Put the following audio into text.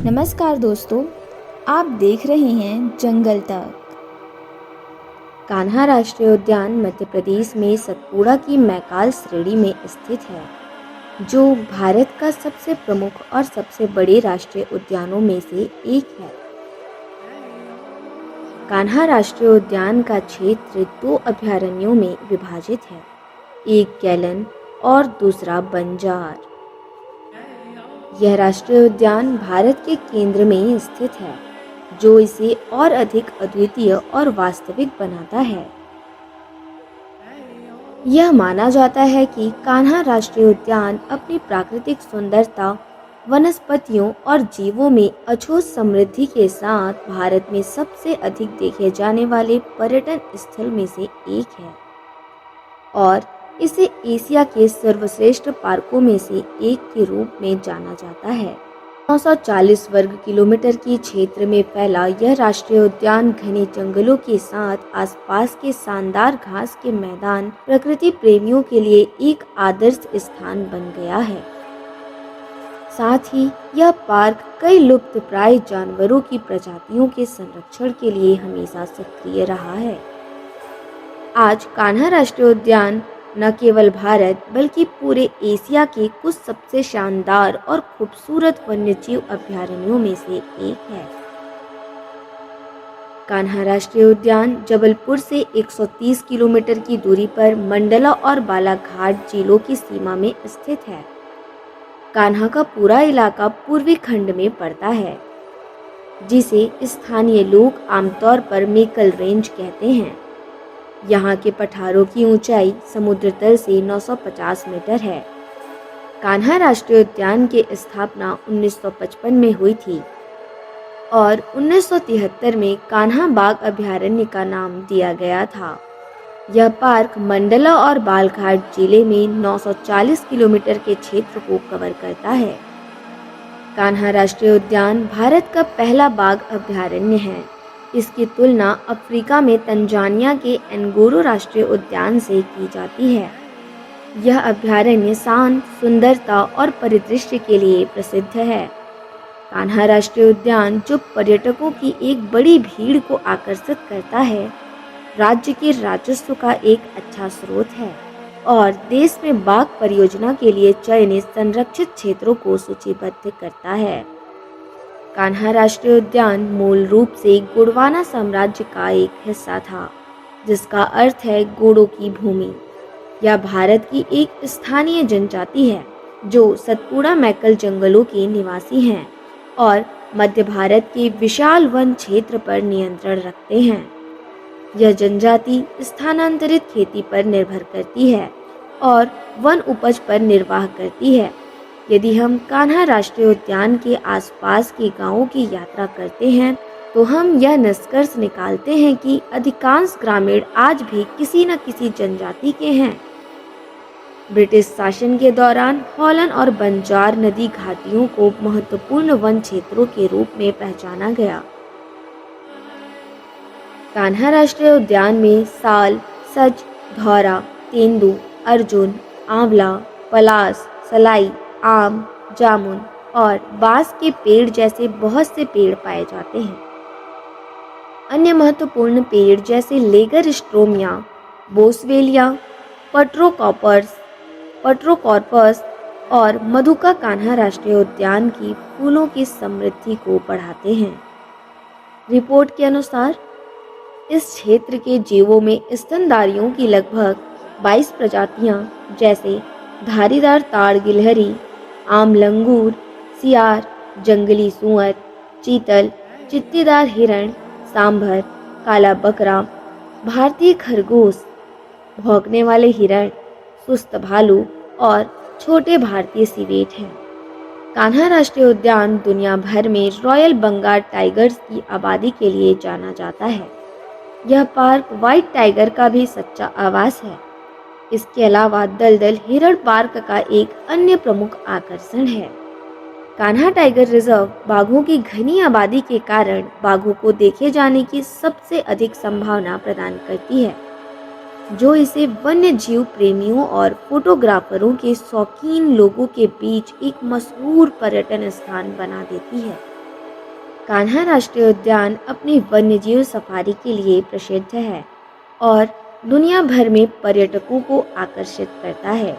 नमस्कार दोस्तों, आप देख रहे हैं जंगल तक। कान्हा राष्ट्रीय उद्यान मध्य प्रदेश में सतपुड़ा की मैकाल श्रेणी में स्थित है, जो भारत का सबसे प्रमुख और सबसे बड़े राष्ट्रीय उद्यानों में से एक है। कान्हा राष्ट्रीय उद्यान का क्षेत्र 2 अभयारण्यों में विभाजित है, एक गैलन और दूसरा बंजार। यह राष्ट्रीय उद्यान भारत के केंद्र में स्थित है, जो इसे और अधिक अद्वितीय और वास्तविक बनाता है। यह माना जाता है कि कान्हा राष्ट्रीय उद्यान अपनी प्राकृतिक सुंदरता, वनस्पतियों और जीवों में अछूत समृद्धि के साथ भारत में सबसे अधिक देखे जाने वाले पर्यटन स्थल में से एक है और इसे एशिया के सर्वश्रेष्ठ पार्कों में से एक के रूप में जाना जाता है। 940 वर्ग किलोमीटर के क्षेत्र में फैला यह राष्ट्रीय उद्यान घने जंगलों के साथ आसपास के शानदार घास के मैदान प्रकृति प्रेमियों के लिए एक आदर्श स्थान बन गया है। साथ ही यह पार्क कई लुप्तप्राय जानवरों की प्रजातियों के संरक्षण के लिए हमेशा सक्रिय रहा है। आज कान्हा राष्ट्रीय उद्यान न केवल भारत बल्कि पूरे एशिया के कुछ सबसे शानदार और खूबसूरत वन्यजीव अभयारण्यों में से एक है। कान्हा राष्ट्रीय उद्यान जबलपुर से 130 किलोमीटर की दूरी पर मंडला और बालाघाट जिलों की सीमा में स्थित है। कान्हा का पूरा इलाका पूर्वी खंड में पड़ता है, जिसे स्थानीय लोग आमतौर पर मेकल रेंज कहते हैं। यहाँ के पठारों की ऊंचाई समुद्र तल से 950 मीटर है। कान्हा राष्ट्रीय उद्यान की स्थापना 1955 में हुई थी और 1973 में कान्हा बाघ अभयारण्य का नाम दिया गया था। यह पार्क मंडला और बालाघाट जिले में 940 किलोमीटर के क्षेत्र को कवर करता है। कान्हा राष्ट्रीय उद्यान भारत का पहला बाघ अभयारण्य है। इसकी तुलना अफ्रीका में तंजानिया के एंगोरो राष्ट्रीय उद्यान से की जाती है। यह अभयारण्य शांत, सुंदरता और परिदृश्य के लिए प्रसिद्ध है। कान्हा राष्ट्रीय उद्यान जो पर्यटकों की एक बड़ी भीड़ को आकर्षित करता है, राज्य के राजस्व का एक अच्छा स्रोत है और देश में बाघ परियोजना के लिए चयनित संरक्षित क्षेत्रों को सूचीबद्ध करता है। कान्हा राष्ट्रीय उद्यान मूल रूप से गोंडवाना साम्राज्य का एक हिस्सा था, जिसका अर्थ है गोंडों की भूमि। यह भारत की एक स्थानीय जनजाति है जो सतपुड़ा मैकल जंगलों के निवासी हैं और मध्य भारत के विशाल वन क्षेत्र पर नियंत्रण रखते हैं। यह जनजाति स्थानांतरित खेती पर निर्भर करती है और वन उपज पर निर्वाह करती है। यदि हम कान्हा राष्ट्रीय उद्यान के आसपास के गांवों की यात्रा करते हैं, तो हम यह निष्कर्ष निकालते हैं कि अधिकांश ग्रामीण आज भी किसी न किसी जनजाति के हैं। ब्रिटिश शासन के दौरान हॉलन और बंजार नदी घाटियों को महत्वपूर्ण वन क्षेत्रों के रूप में पहचाना गया। कान्हा राष्ट्रीय उद्यान में साल, सज, धौरा, तेंदू, अर्जुन, आंवला, पलास, सलाई, आम, जामुन और बांस के पेड़ जैसे बहुत से पेड़ पाए जाते हैं। अन्य महत्वपूर्ण पेड़ जैसे लेगर स्ट्रोमिया, बोसवेलिया, पट्रोकॉर्पस और मधुका कान्हा राष्ट्रीय उद्यान की फूलों की समृद्धि को बढ़ाते हैं। रिपोर्ट के अनुसार इस क्षेत्र के जीवों में स्तनधारियों की लगभग 22 प्रजातियां जैसे धारीदार ताड़ गिलहरी, आम लंगूर, सियार, जंगली सूअर, चीतल, चित्तीदार हिरण, सांभर, काला बकरा, भारतीय खरगोश, भौंकने वाले हिरण, सुस्त भालू और छोटे भारतीय सिवेट हैं। कान्हा राष्ट्रीय उद्यान दुनिया भर में रॉयल बंगाल टाइगर्स की आबादी के लिए जाना जाता है। यह पार्क व्हाइट टाइगर का भी सच्चा आवास है। इसके अलावा दलदल हिरण पार्क का एक अन्य प्रमुख आकर्षण है। कान्हा टाइगर रिजर्व बाघों की घनी आबादी के कारण बाघों को देखे जाने की सबसे अधिक संभावना प्रदान करती है, जो इसे वन्य जीव प्रेमियों और फोटोग्राफरों के शौकीन लोगों के बीच एक मशहूर पर्यटन स्थान बना देती है। कान्हा राष्ट्रीय उद्यान अपनी वन्यजीव सफारी के लिए प्रसिद्ध है और दुनिया भर में पर्यटकों को आकर्षित करता है।